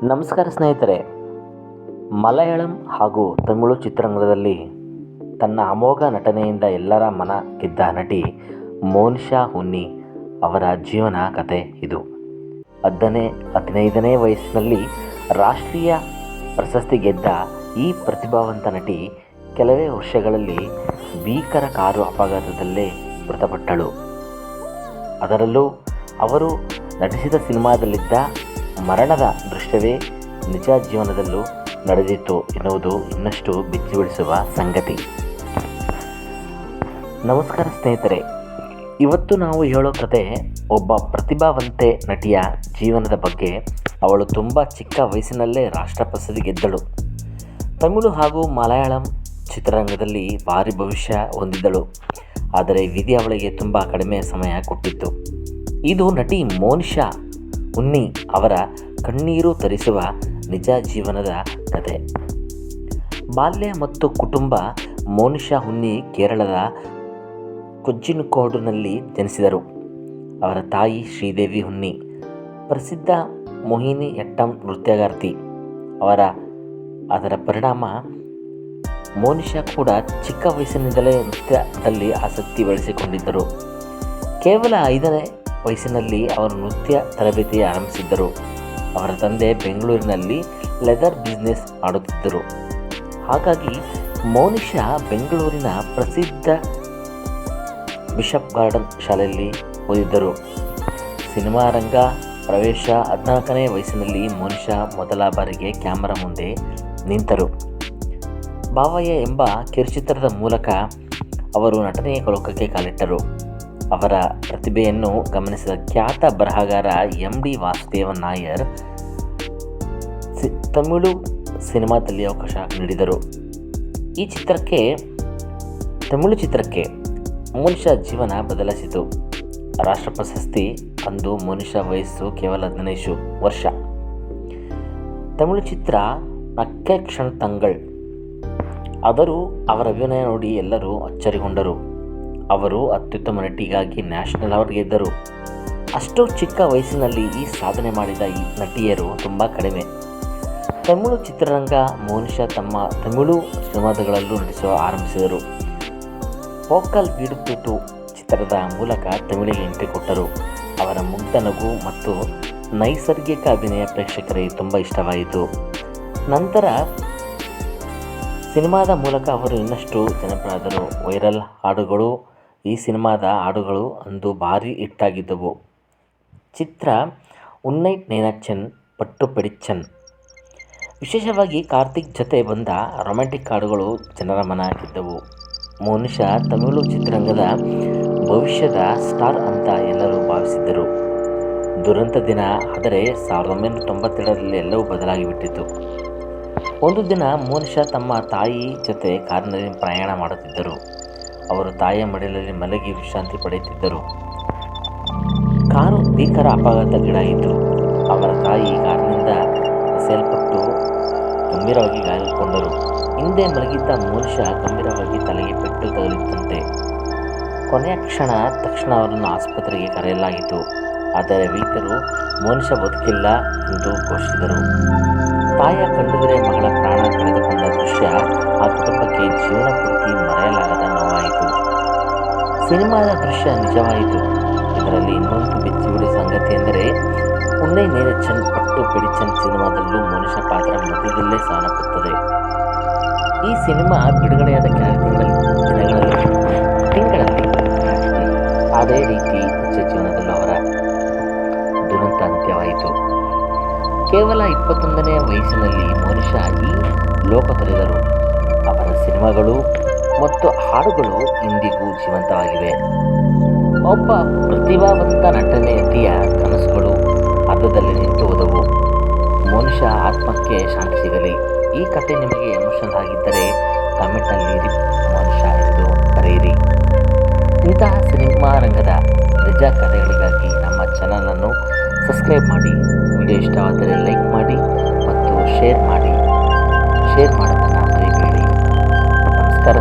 ನಮಸ್ಕಾರ ಸ್ನೇಹಿತರೆ. ಮಲಯಾಳಂ ಹಾಗೂ ತಮಿಳು ಚಿತ್ರರಂಗದಲ್ಲಿ ತನ್ನ ಅಮೋಘ ನಟನೆಯಿಂದ ಎಲ್ಲರ ಮನ ಗೆದ್ದ ನಟಿ ಮೋನಿಷಾ ಹುನ್ನಿ ಅವರ ಜೀವನ ಕಥೆ ಇದು. 15ನೇ ವಯಸ್ಸಿನಲ್ಲಿ ರಾಷ್ಟ್ರೀಯ ಪ್ರಶಸ್ತಿ ಗೆದ್ದ ಈ ಪ್ರತಿಭಾವಂತ ನಟಿ ಕೆಲವೇ ವರ್ಷಗಳಲ್ಲಿ ಭೀಕರ ಕಾರು ಅಪಘಾತದಲ್ಲೇ ಮೃತಪಟ್ಟಳು. ಅದರಲ್ಲೂ ಅವರು ನಟಿಸಿದ ಸಿನಿಮಾದಲ್ಲಿದ್ದ ಮರಣದ ದೃಶ್ಯವೇ ನಿಜ ಜೀವನದಲ್ಲೂ ನಡೆದಿತ್ತು ಎನ್ನುವುದು ಇನ್ನಷ್ಟು ಬೆಚ್ಚಿಬಿಡಿಸುವ ಸಂಗತಿ. ನಮಸ್ಕಾರ ಸ್ನೇಹಿತರೆ, ಇವತ್ತು ನಾವು ಹೇಳೋ ಕತೆ ಒಬ್ಬ ಪ್ರತಿಭಾವಂತೆ ನಟಿಯ ಜೀವನದ ಬಗ್ಗೆ. ಅವಳು ತುಂಬ ಚಿಕ್ಕ ವಯಸ್ಸಿನಲ್ಲೇ ರಾಷ್ಟ್ರ ಪ್ರಶಸ್ತಿ ಗೆದ್ದಳು. ತಮಿಳು ಹಾಗೂ ಮಲಯಾಳಂ ಚಿತ್ರರಂಗದಲ್ಲಿ ಭಾರಿ ಭವಿಷ್ಯ ಹೊಂದಿದ್ದಳು. ಆದರೆ ವಿಧಿ ಅವಳಿಗೆ ತುಂಬ ಕಡಿಮೆ ಸಮಯ ಕೊಟ್ಟಿತ್ತು. ಇದು ನಟಿ ಮೋನಿಷಾ ಹುನ್ನಿ ಅವರ ಕಣ್ಣೀರು ತರಿಸುವ ನಿಜ ಜೀವನದ ಕತೆ. ಬಾಲ್ಯ ಮತ್ತು ಕುಟುಂಬ. ಮೋನಿಷಾ ಹುನ್ನಿ ಕೇರಳದ ಕೊಚ್ಚಿನ್ಕೋಡ್ನಲ್ಲಿ ಜನಿಸಿದರು. ಅವರ ತಾಯಿ ಶ್ರೀದೇವಿ ಹುನ್ನಿ ಪ್ರಸಿದ್ಧ ಮೋಹಿನಿಯಟ್ಟಂ ನೃತ್ಯಗಾರ್ತಿ. ಅದರ ಪರಿಣಾಮ ಮೋನಿಷಾ ಕೂಡ ಚಿಕ್ಕ ವಯಸ್ಸಿನಿಂದಲೇ ನೃತ್ಯದಲ್ಲಿ ಆಸಕ್ತಿ ಬೆಳೆಸಿಕೊಂಡಿದ್ದರು. ಕೇವಲ 5ನೇ ವಯಸ್ಸಿನಲ್ಲಿ ಅವರು ನೃತ್ಯ ತರಬೇತಿ ಆರಂಭಿಸಿದ್ದರು. ಅವರ ತಂದೆ ಬೆಂಗಳೂರಿನಲ್ಲಿ ಲೆದರ್ ಬಿಸ್ನೆಸ್ ಮಾಡುತ್ತಿದ್ದರು. ಹಾಗಾಗಿ ಮೋನಿಷಾ ಬೆಂಗಳೂರಿನ ಪ್ರಸಿದ್ಧ ಬಿಷಪ್ ಗಾರ್ಡನ್ ಶಾಲೆಯಲ್ಲಿ ಓದಿದ್ದರು. ಸಿನಿಮಾ ರಂಗ ಪ್ರವೇಶ 14ನೇ ವಯಸ್ಸಿನಲ್ಲಿ ಮೋನಿಷಾ ಮೊದಲ ಬಾರಿಗೆ ಕ್ಯಾಮರಾ ಮುಂದೆ ನಿಂತರು. ಭಾವಯ್ಯ ಎಂಬ ಕಿರುಚಿತ್ರದ ಮೂಲಕ ಅವರು ನಟನೆಯ ಲೋಕಕ್ಕೆ ಕಾಲಿಟ್ಟರು. ಅವರ ಪ್ರತಿಭೆಯನ್ನು ಗಮನಿಸಿದ ಖ್ಯಾತ ಬರಹಗಾರ ಎಂ.ಡಿ. ವಾಸುದೇವನ್ ನಾಯರ್ ತಮಿಳು ಸಿನಿಮಾದಲ್ಲಿ ಅವಕಾಶ ನೀಡಿದರು. ತಮಿಳು ಚಿತ್ರಕ್ಕೆ ಮೋನಿಷಾ ಜೀವನ ಬದಲಾಯಿಸಿತು. ರಾಷ್ಟ್ರ ಪ್ರಶಸ್ತಿ. ಅಂದು ಮೋನಿಷಾ ವಯಸ್ಸು ಕೇವಲ 15 ವರ್ಷ. ತಮಿಳು ಚಿತ್ರ ನಕ್ಕೆ ಕ್ಷಣ ತಂಗಳ್. ಆದರೂ ಅವರ ಅಭಿನಯ ನೋಡಿ ಎಲ್ಲರೂ ಅಚ್ಚರಿಗೊಂಡರು. ಅವರು ಅತ್ಯುತ್ತಮ ನಟಿಗಾಗಿ ನ್ಯಾಷನಲ್ ಅವಾರ್ಡ್ ಗೆದ್ದರು. ಅಷ್ಟು ಚಿಕ್ಕ ವಯಸ್ಸಿನಲ್ಲಿ ಈ ಸಾಧನೆ ಮಾಡಿದ ಈ ನಟಿಯರು ತುಂಬ ಕಡಿಮೆ. ತಮಿಳು ಚಿತ್ರರಂಗ. ಮೋನಿಷಾ ತಮ್ಮ ತಮಿಳು ಸಿನಿಮಾಗಳಲ್ಲೂ ನಟಿಸುವ ಆರಂಭಿಸಿದರು. ಪೋಕ್ಕಲ್ ವೀಡುತ್ತೂಟು ಚಿತ್ರದ ಮೂಲಕ ತಮಿಳಿಗೆ ಎಂಟ್ರಿ ಕೊಟ್ಟರು. ಅವರ ಮುಗ್ಧ ನಗು ಮತ್ತು ನೈಸರ್ಗಿಕ ಅಭಿನಯ ಪ್ರೇಕ್ಷಕರಿಗೆ ತುಂಬ ಇಷ್ಟವಾಯಿತು. ನಂತರ ಸಿನಿಮಾದ ಮೂಲಕ ಅವರು ಇನ್ನಷ್ಟು ಜನಪ್ರಿಯರಾದರು. ವೈರಲ್ ಹಾಡುಗಳು. ಈ ಸಿನಿಮಾದ ಹಾಡುಗಳು ಅಂದು ಭಾರಿ ಹಿಟ್ಟಾಗಿದ್ದವು. ಚಿತ್ರ ಉನ್ನೈ ನೇನಚ್ಚನ್ ಪಟ್ಟು ಪೆಡಿಚ್ಚನ್. ವಿಶೇಷವಾಗಿ ಕಾರ್ತಿಕ್ ಜೊತೆ ಬಂದ ರೊಮ್ಯಾಂಟಿಕ್ ಹಾಡುಗಳು ಜನರ ಮನ ಗೆದ್ದವು. ಮೋನಿಷಾ ತಮಿಳು ಚಿತ್ರರಂಗದ ಭವಿಷ್ಯದ ಸ್ಟಾರ್ ಅಂತ ಎಲ್ಲರೂ ಭಾವಿಸಿದ್ದರು. ದುರಂತ ದಿನ. ಆದರೆ 1992ರಲ್ಲಿ ಎಲ್ಲವೂ ಬದಲಾಗಿಬಿಟ್ಟಿತು. ಒಂದು ದಿನ ಮೋನಿಷಾ ತಮ್ಮ ತಾಯಿ ಜೊತೆ ಕಾರಿನಲ್ಲಿ ಪ್ರಯಾಣ ಮಾಡುತ್ತಿದ್ದರು. ಅವರು ತಾಯಿಯ ಮಡಿಲಲ್ಲಿ ಮಲಗಿ ವಿಶ್ರಾಂತಿ ಪಡೆಯುತ್ತಿದ್ದರು. ಕಾರು ಭೀಕರ ಅಪಘಾತಕ್ಕೀಡಾಯಿತು. ಅವರ ತಾಯಿ ಕಾರಿನಿಂದ ಎಸೆಯಲ್ಪಟ್ಟು ಗಂಭೀರವಾಗಿ ಗಾಯಗೊಂಡರು. ಹಿಂದೆ ಮಲಗಿದ್ದ ಮೋನಿಷಾ ಗಂಭೀರವಾಗಿ ತಲೆಗೆ ಪೆಟ್ಟು ತಗುಲಿತ್ತಂತೆ. ಕೊನೆಯ ತಕ್ಷಣ ಅವರನ್ನು ಆಸ್ಪತ್ರೆಗೆ ಕರೆಯಲಾಯಿತು. ಆದರೆ ವೈದ್ಯರು ಮೋನಿಷಾ ಬದುಕಿಲ್ಲ ಎಂದು ಘೋಷಿಸಿದರು. ತಾಯಿಯ ಕಣ್ಣೆದುರೇ ಮಗಳ ಪ್ರಾಣ ಕಳೆದುಕೊಂಡ ದೃಶ್ಯ ಆ ಕುಟುಂಬಕ್ಕೆ ಜೀವನ ಪೂರ್ತಿ ಮರೆಯಲಾಗದ ನೋವಾಯಿತು. ಸಿನಿಮಾದ ದೃಶ್ಯ ನಿಜವಾಯಿತು. ಇದರಲ್ಲಿ ಇನ್ನೊಂದು ಬೆಚ್ಚಿಬಿಡುವ ಸಂಗತಿ ಎಂದರೆ ಉನ್ನೈ ನೇನಚ್ಚನ್ ಪಟ್ಟು ಪೆಡಿಚ್ಚನ್ ಸಿನಿಮಾದಲ್ಲೂ ಮೋನಿಷಾ ಪಾತ್ರ ಮಧ್ಯದಲ್ಲೇ ಸಾವನ್ನಪ್ಪುತ್ತದೆ. ಈ ಸಿನಿಮಾ ಬಿಡುಗಡೆಯಾದ ಕೆಲವು ತಿಂಗಳಲ್ಲಿ ಅದೇ ರೀತಿ ನಿಜ ಜೀವನದಲ್ಲೂ ಅವರ ದುರಂತ ಅಂತ್ಯವಾಯಿತು. ಕೇವಲ 21ನೇ ವಯಸ್ಸಿನಲ್ಲಿ ಮೋನಿಷಾ ಈ ಲೋಕ ತೊರೆದರು. ಅವರ ಸಿನಿಮಾಗಳು ಮತ್ತು ಹಾಡುಗಳು ಇಂದಿಗೂ ಜೀವಂತವಾಗಿವೆ. ಒಬ್ಬ ಪ್ರತಿಭಾವಂತ ನಟಿಯ ಕನಸುಗಳು ಅರ್ಧದಲ್ಲಿ ನಿಂತು ಹೋದವು. ಮೋನಿಷಾ ಆತ್ಮಕ್ಕೆ ಶಾಂತಿ ಸಿಗಲಿ. ಈ ಕತೆ ನಿಮಗೆ ಎಮೋಷನಲ್ ಆಗಿದ್ದರೆ ಕಾಮೆಂಟ್ನಲ್ಲಿ ರಿಪ್ ಮೋನಿಷಾ ಎಂದು ಬರೆಯಿರಿ. ಇಂತಹ ಸಿನಿಮಾ ರಂಗದ ನಿಜ ಕಥೆಗಳಿಗಾಗಿ ನಮ್ಮ ಚಾನಲನ್ನು ಸಬ್ಸ್ಕ್ರೈಬ್ ಮಾಡಿ. ವಿಡಿಯೋ ಇಷ್ಟವಾದರೆ ಲೈಕ್ ಮಾಡಿ ಮತ್ತು ಶೇರ್ ಮಾಡೋದನ್ನು ಮರಿಬೇಡಿ. ನಮಸ್ಕಾರ.